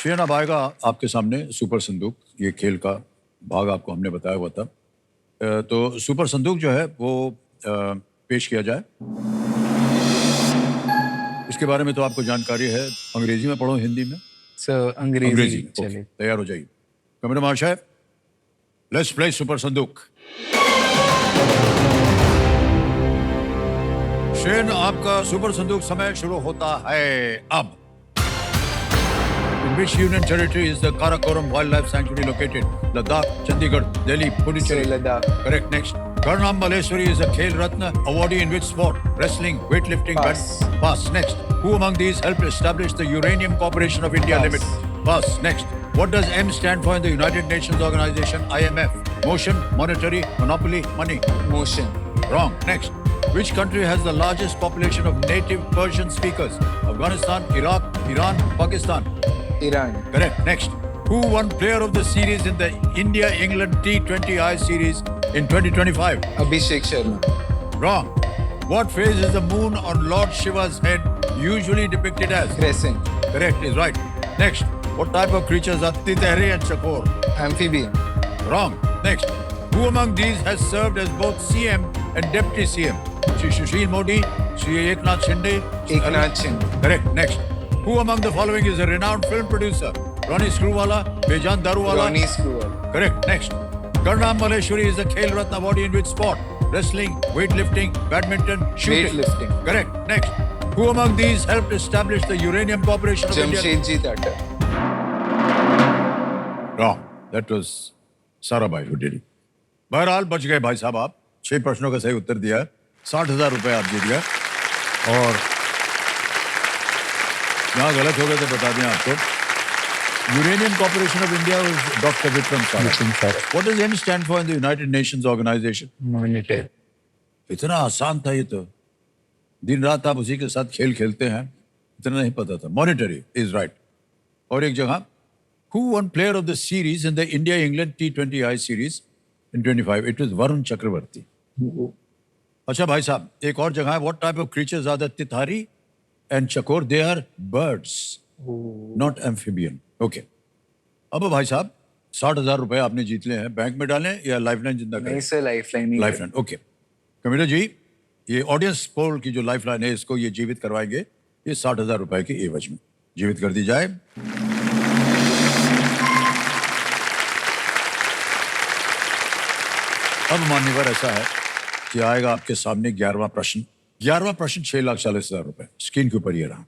शेन अब आएगा आपके सामने सुपर संदूक, ये खेल का भाग आपको हमने बताया हुआ था। तो सुपर संदूक जो है वो पेश किया जाए। इसके बारे में तो आपको जानकारी है, अंग्रेजी में पढ़ो हिंदी में? सर अंग्रेजी में। चलिए। ओके, तैयार हो जाइए। कैमरा महाशय, लेट्स प्ले सुपर संदूक। शेन, आपका सुपर संदूक समय शुरू होता है अब। In which union territory is the Karakoram Wildlife Sanctuary located? Ladakh, Chandigarh, Delhi, Puducherry. Sir, Ladakh. Correct. Next. Karnam Maleshwari is a Khel Ratna awardee in which sport? Wrestling, weightlifting, Pass. Pass. Next. Who among these helped establish the Uranium Corporation of India Pass. Limited? Pass. Next. What does M stand for in the United Nations Organization, IMF? Motion, monetary, monopoly, money. Motion. Wrong. Next. Which country has the largest population of native Persian speakers? Afghanistan, Iraq, Iran, Pakistan. Iran. Correct. Next. Who won Player of the Series in the India-England T20I series in 2025? Abhishek Sharma. Wrong. What phase is the moon on Lord Shiva's head usually depicted as? Crescent. Correct is right. Next. What type of creatures are Titehri and Chakor? Amphibian. Wrong. Next. Who among these has served as both CM and Deputy CM? Shri Sushil Modi, Shri Eknath Shinde. Eknath Shinde. Correct. Next. Who among the following is a renowned film producer? Ronnie Screwwala, Bejan Daruwala. Ronnie Screwwala. Correct. Next. Karnam Maleshwari is the Khel Ratna awardee in which sport? Wrestling, weightlifting, badminton, shooting. Weightlifting. Correct. Next. Who among these helped establish the Uranium Corporation of India? Jamshedji Tata. Wrong. That was Sarabhai who did it. बहरहाल बच गए भाई साहब आप। 6 प्रश्नों का सही उत्तर दिया, 60,000 रुपए आप जीत गए। और यहाँ गलत हो गए तो बता दें आपको। Uranium corporation of India was Dr. Vikram Sarabhai. What does M stand for in the United Nations Organization? Monetary. इतना आसान था ये तो। दिन रात आप उसी के साथ खेल खेलते हैं, इतना नहीं पता था। Monetary is right. और एक जगह, who won player of the series in the India-England T20I series in 25? It was Varun Chakravarti. अच्छा भाई साहब, एक और जगह है, what type of creatures are the Tithari and Chakor? They are birds, not amphibian. Okay. अब भाई साहब 60,000 रुपए आपने जीत लिए हैं। बैंक में डालें या लाइफलाइन जिंदा करें? नहीं सर, लाइफलाइन ही। लाइफलाइन। ओके। कमिटा जी, ये ऑडियंस पोल की जो लाइफलाइन है, इसको ये जीवित करवाएंगे, ये 60,000 रुपए की एवज में जीवित कर दी जाए। अब मान्यवर ऐसा है कि आएगा आपके सामने 11वां प्रश्न। 11वां प्रश्न 6,40,000 रुपए स्क्रीन के ऊपर ये रहा।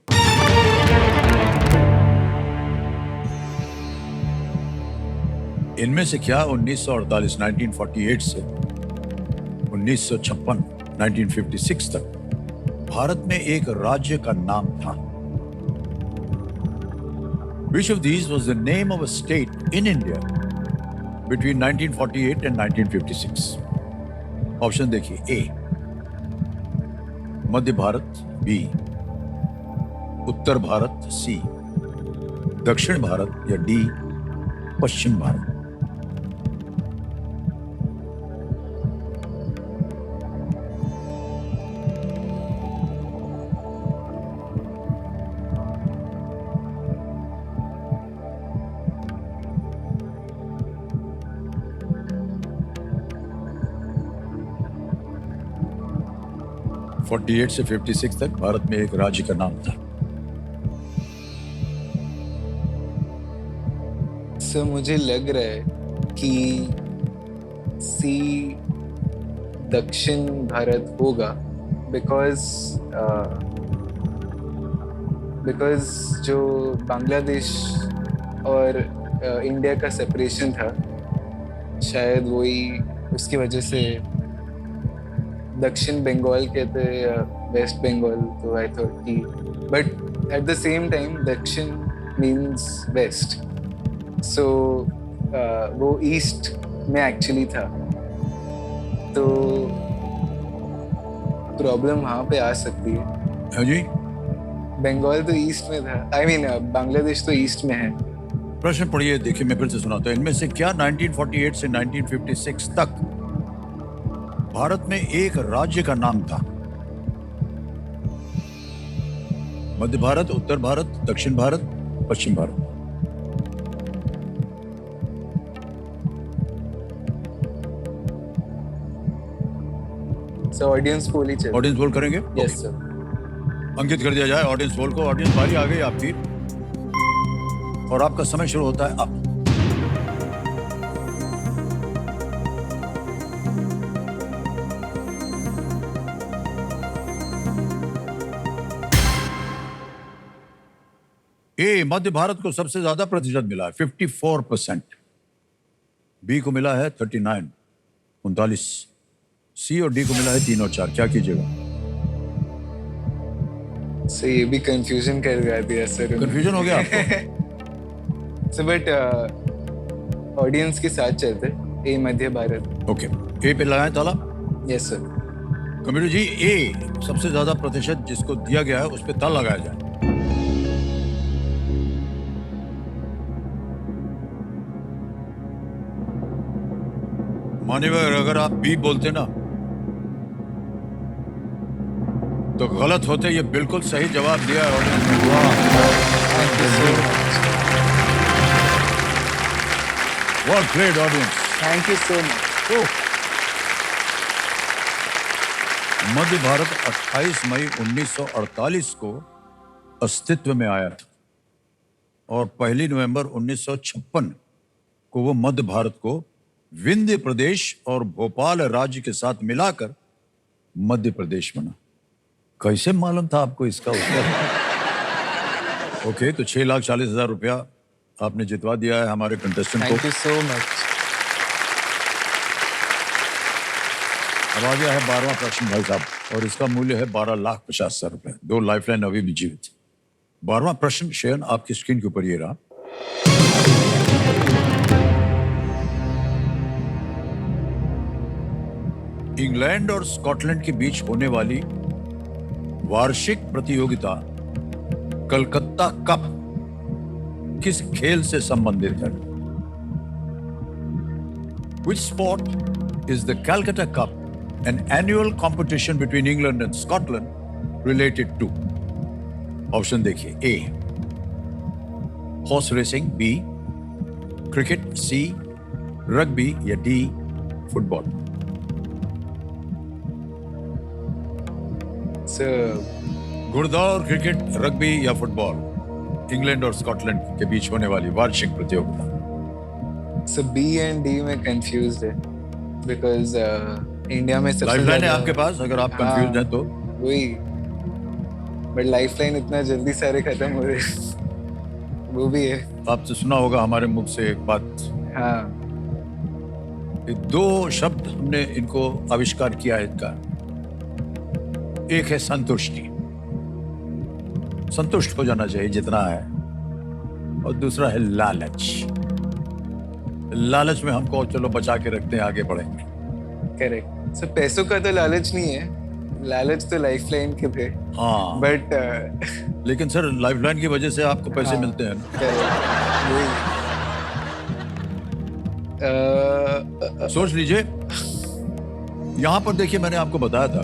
इनमें से क्या 1948 1948 से 1956 1956 तक भारत में एक राज्य का नाम था? Which of these was the name of a state in India between 1948 and 1956? Option देखिए। ए मध्य भारत, बी उत्तर भारत, सी दक्षिण भारत या डी पश्चिम भारत। (48 से 56 तक भारत में एक राज्य का नाम था। सर मुझे लग रहा है कि सी दक्षिण भारत होगा, बिकॉज जो बांग्लादेश और इंडिया का सेपरेशन था, शायद वही उसकी वजह से दक्षिण बंगाल कहते हैं या वेस्ट बंगाल। तो आई थॉट कि, but at the same time दक्षिण मीन्स वेस्ट, सो वो ईस्ट में एक्चुअली था। तो प्रॉब्लम वहाँ पे आ सकती है। हाँ जी, बंगाल तो ईस्ट में था, आई मीन बांग्लादेश तो ईस्ट में है, प्रश्न पढ़िए, देखिए मैं फिर से सुनाता हूं। इनमें से क्या 1948 से 1956 तक भारत में एक राज्य का नाम था? मध्य भारत, उत्तर भारत, दक्षिण भारत, पश्चिम भारत। सर ऑडियंस पोल ही चल। ऑडियंस पोल करेंगे? Yes sir. अंकित कर दिया जाए ऑडियंस पोल को। ऑडियंस बारी आ गई आपकी और आपका समय शुरू होता है अब। ए, मध्य भारत को सबसे ज्यादा प्रतिशत मिला है 54%। बी को मिला है 39 39। सी और डी को मिला है 3 और 4। क्या कीजिएगा? सर ये भी कंफ्यूजन कर दिया सर। कंफ्यूजन हो गया आपको? सर बट ऑडियंस के साथ चलते, ए मध्य भारत। ओके, ए पे लगाएं ताला। Yes sir. कंप्यूटर जी, ए सबसे ज्यादा प्रतिशत जिसको दिया गया है उस पे ताला लगाया जाए। मान्यवर, अगर आप बी बोलते ना तो गलत होते। ये बिल्कुल सही जवाब दिया है ऑडियंस ने। What great audience. Thank you so much. Madhya Bharat 28 मई 1948 को अस्तित्व में आया था और 1 नवंबर 1956 को वो मध्य भारत को विंध्य प्रदेश और भोपाल राज्य के साथ मिलाकर मध्य प्रदेश बना। कैसे मालूम था आपको इसका उत्तर? ओके, तो 6,40,000 रुपया आपने जितवा दिया है हमारे कंटेस्टेंट को। Thank you so much. अब आ गया है 12वां प्रश्न भाई साहब, और इसका मूल्य है 12,50,000 रुपए। 2 लाइफलाइन अभी भी जीवित। 12वां प्रश्न शेयन आपकी स्क्रीन के ऊपर ये रहा। इंग्लैंड और स्कॉटलैंड के बीच होने वाली वार्षिक प्रतियोगिता कलकत्ता कप किस खेल से संबंधित है? Which sport is the Calcutta Cup, an annual competition between England and Scotland, related to? Option देखिए। A, horse racing, B, cricket, C, rugby या D, फुटबॉल। सर घुड़दौड़, क्रिकेट, रग्बी या फुटबॉल, इंग्लैंड और स्कॉटलैंड के बीच होने वाली वार्षिक प्रतियोगिता। सर बी एंड डी में कंफ्यूज्ड है बिकॉज इंडिया में सबसे लाइफलाइन है ज्यादा- आपके पास, अगर आप कंफ्यूज हैं तो। वही, बट लाइफलाइन इतना जल्दी सारे खत्म हो रहे हैं। वो भी है। आपसे सुना होगा हमारे मुख से एक बात। हाँ ये 2 शब्द हमने इनको आविष्कार किया है इनका। एक है संतुष्टि, संतुष्ट हो जाना चाहिए जितना है, और दूसरा है लालच। लालच में हमको चलो बचा के रखते हैं, आगे बढ़ेंगे। करेक्ट। सर पैसों का तो लालच नहीं है, लालच तो लाइफलाइन के थे। हाँ, बट लेकिन सर लाइफलाइन की वजह से आपको पैसे मिलते हैं ना। सोच लीजिए। यहां पर देखिए, मैंने आपको बताया था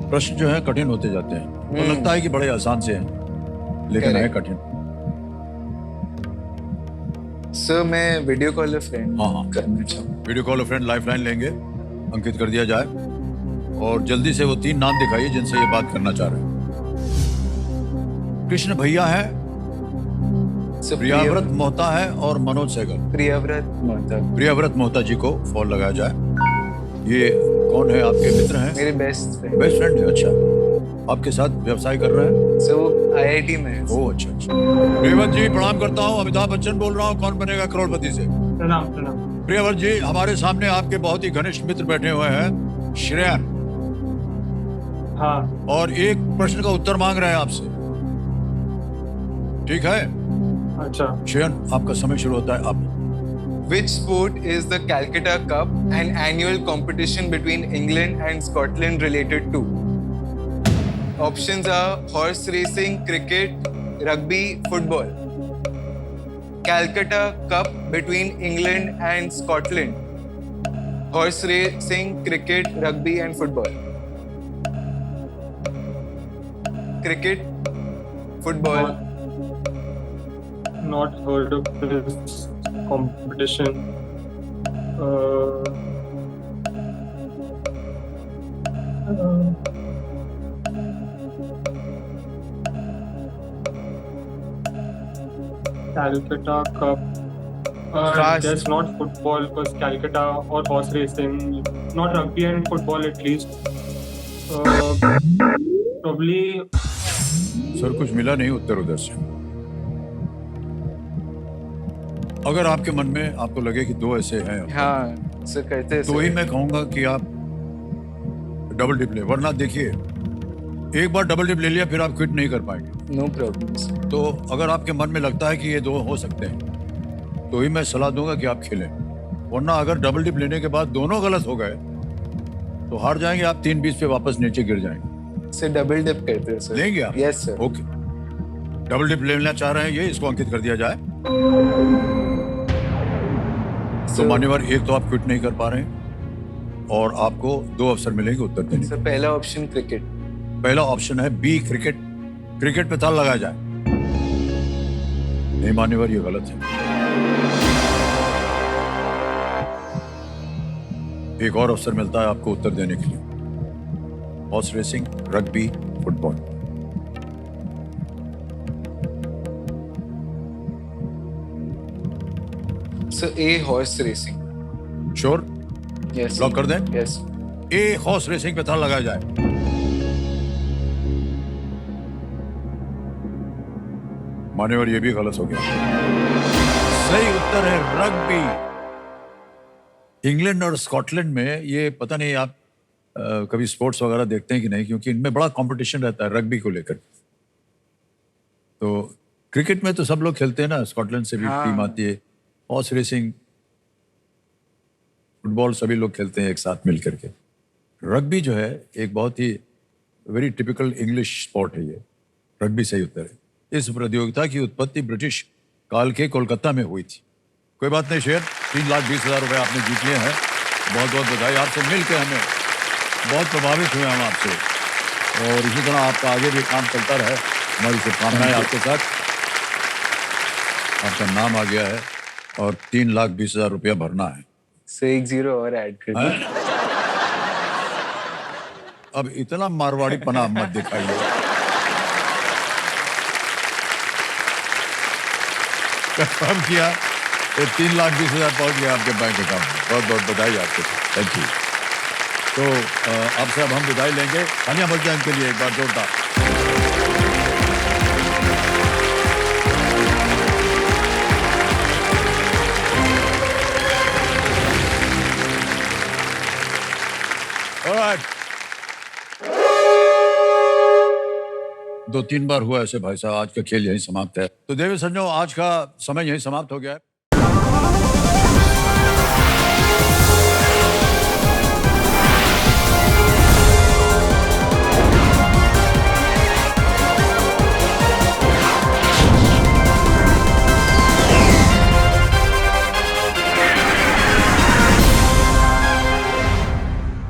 प्रश्न जो है कठिन होते जाते हैं, तो लगता है कि बड़े आसान से हैं, लेकिन है कठिन। सर मैं वीडियो कॉल अ फ्रेंड हाँ, हाँ। करना चाहूँ। वीडियो कॉल फ्रेंड लाइफलाइन लेंगे, अंकित कर दिया जाए, और जल्दी से वो 3 नाम दिखाइए जिनसे ये बात करना चाह रहे हैं। कृष्ण भैया है, सर प्रियाव्रत मोहता है और मनोज सहगल। प्रियाव्रत मोहता प्रियाव्रत मोहता जी को फोन लगाया जाए। ये कौन है? आपके मित्र हैं? मेरे बेस्ट फ्रेंड। बेस्ट फ्रेंड है। अच्छा, आपके साथ व्यवसाय कर रहे हैं? सर वो IIT में है। ओह अच्छा अच्छा। प्रियव्रत जी प्रणाम करता हूँ, अमिताभ बच्चन बोल रहा हूँ, कौन बनेगा करोड़पति से। प्रणाम प्रणाम। प्रियव्रत जी, हमारे सामने आपके बहुत ही घनिष्ठ मित्र बैठे हुए हैं, श्रेयन, हाँ और एक प्रश्न का उत्तर मांग रहे हैं आपसे। ठीक है अच्छा। श्रेयन, आपका समय शुरू होता है अब। Which sport is the Calcutta Cup, an annual competition between England and Scotland, related to? Options are horse racing, cricket, rugby, football. Calcutta Cup between England and Scotland. Horse racing, cricket, rugby and football. Cricket, football. Not heard of this competition. Calcutta Cup. Fast. There's not football because Calcutta or horse racing. Not rugby and football at least. Probably sir कुछ मिला नहीं उत्तर उधर से। अगर आपके मन में आपको लगे कि दो ऐसे हैं हाँ सर करते हैं तो ही सर। मैं कहूंगा कि आप डबल डिप ले, वरना देखिए एक बार डबल डिप ले लिया फिर आप क्विट नहीं कर पाएंगे। No problem. तो अगर आपके मन में लगता है कि ये दो हो सकते हैं तो ही मैं सलाह दूंगा कि आप खेलें, वरना अगर डबल डिप लेने के बाद दोनों गलत हो गए तो हार जाएंगे आप, 3-20 पे वापस नीचे गिर जाएंगे। सर डबल डिप करते हैं सर। लेंगे आप? Yes sir. Okay, double dip लेना चाह रहे हैं ये, इसको अंकित कर दिया जाए। तो मान्यवर एक तो आप क्विट नहीं कर पा रहे हैं और आपको 2 अवसर मिलेंगे उत्तर देने के। सर पहला ऑप्शन क्रिकेट। पहला ऑप्शन है बी क्रिकेट, क्रिकेट पे ताल लगाया जाए। नहीं मान्यवर ये गलत है। एक और अवसर मिलता है आपको उत्तर देने के लिए, horse racing, rugby, football. Sir A horse racing. Sure? Yes lock कर दें? यस। ए हॉर्स रेसिंग पे ताल लगाया जाए। मान्यवर ये भी गलत हो गया। सही उत्तर है रग्बी। इंग्लैंड और स्कॉटलैंड में ये पता नहीं आप कभी स्पोर्ट्स वगैरह देखते हैं कि नहीं, क्योंकि इनमें बड़ा कंपटीशन रहता है रग्बी को लेकर। तो क्रिकेट में तो सब लोग खेलते हैं ना, स्कॉटलैंड से भी हाँ। टीम आती है। हॉर्स रेसिंग, फुटबॉल सभी लोग खेलते हैं एक साथ मिल करके। रग्बी जो है एक बहुत ही वेरी टिपिकल इंग्लिश स्पोर्ट है ये। रग्बी सही उत्तर है। इस प्रतियोगिता की उत्पत्ति ब्रिटिश काल के कोलकाता में हुई थी। कोई बात नहीं शेर, 3,20,000 रुपए आपने जीत लिए हैं। बहुत बहुत बधाई। आपसे मिलकर हमें बहुत प्रभावित हुए हम आपसे, और इसी तरह आपका आगे भी काम चलता रहे, हमारी शुभकामनाएं आपके साथ। आपका नाम आ गया है और 3,20,000 रुपया भरना है। सर एक जीरो और ऐड कर हैं? दीजिए। अब इतना मारवाड़ी पना मत दिखाइए। कंफर्म किया, 3,20,000 पहुंच गया आपके बैंक अकाउंट में। बहुत बहुत बधाई आपको, थैंक यू। तो आपसे अब हम विदाई लेंगे। तालियां बज जाएं इनके लिए एक बार जोरदार। Alright. 2-3 बार हुआ ऐसे भाई साहब। आज का खेल यहीं समाप्त है। तो देवी संजो, आज का समय यहीं समाप्त हो गया है।